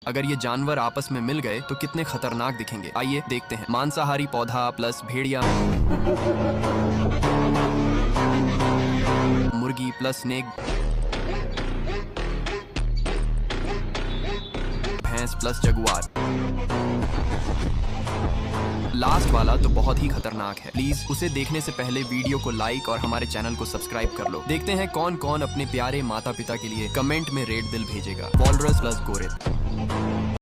अगर ये जानवर आपस में मिल गए तो कितने खतरनाक दिखेंगे। आइए देखते हैं। मांसाहारी पौधा प्लस भेड़िया, मुर्गी प्लस स्नेक, भैंस प्लस जगुआर। लास्ट वाला तो बहुत ही खतरनाक है। प्लीज उसे देखने से पहले वीडियो को लाइक और हमारे चैनल को सब्सक्राइब कर लो। देखते हैं कौन कौन अपने प्यारे माता पिता के लिए कमेंट में रेड दिल भेजेगा। Walrus plus गोरिल।